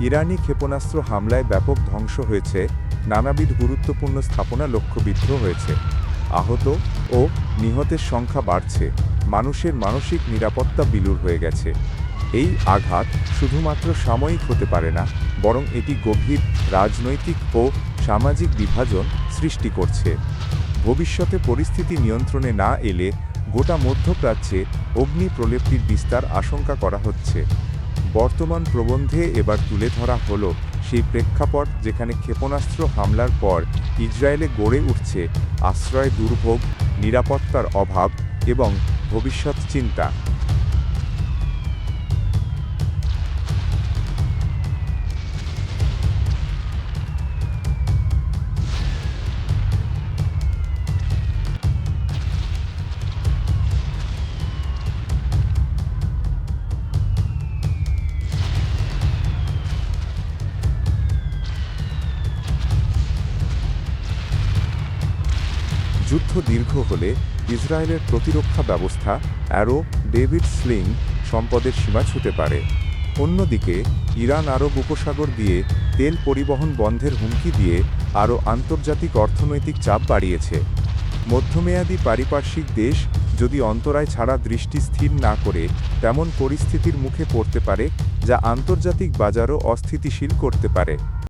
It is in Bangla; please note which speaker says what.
Speaker 1: ইরানি ক্ষেপণাস্ত্র হামলায় ব্যাপক ধ্বংস হয়েছে, নানাবিধ গুরুত্বপূর্ণ স্থাপনা লক্ষ্যবিদ্ধ হয়েছে। আহত ও নিহতের সংখ্যা বাড়ছে, মানুষের মানসিক নিরাপত্তা বিলুর হয়ে গেছে। এই আঘাত শুধুমাত্র সাময়িক হতে পারে না, বরং এটি গভীর রাজনৈতিক ও সামাজিক বিভাজন সৃষ্টি করছে। ভবিষ্যতে পরিস্থিতি নিয়ন্ত্রণে না এলে গোটা মধ্যপ্রাচ্যে অগ্নি প্রলেপ্তির বিস্তার আশঙ্কা করা হচ্ছে। বর্তমান প্রবন্ধে এবার তুলে ধরা হলো সেই প্রেক্ষাপট যেখানে ক্ষেপণাস্ত্র হামলার পর ইসরায়েলে গড়ে উঠছে আশ্রয় দুর্ভোগ, নিরাপত্তার অভাব এবং ভবিষ্যৎ চিন্তা। যুদ্ধ দীর্ঘ হলে ইসরায়েলের প্রতিরক্ষা ব্যবস্থা অ্যারো, ডেভিড স্লিং সম্পদের সীমা ছুঁতে পারে। অন্যদিকে ইরান আরব উপসাগর দিয়ে তেল পরিবহন বন্ধের হুমকি দিয়ে আরও আন্তর্জাতিক অর্থনৈতিক চাপ বাড়িয়েছে। মধ্যমেয়াদী পারিপার্শ্বিক দেশ যদি অন্তরায় ছাড়া দৃষ্টি স্থির না করে তেমন পরিস্থিতির মুখে পড়তে পারে, যা আন্তর্জাতিক বাজারও অস্থিতিশীল করতে পারে।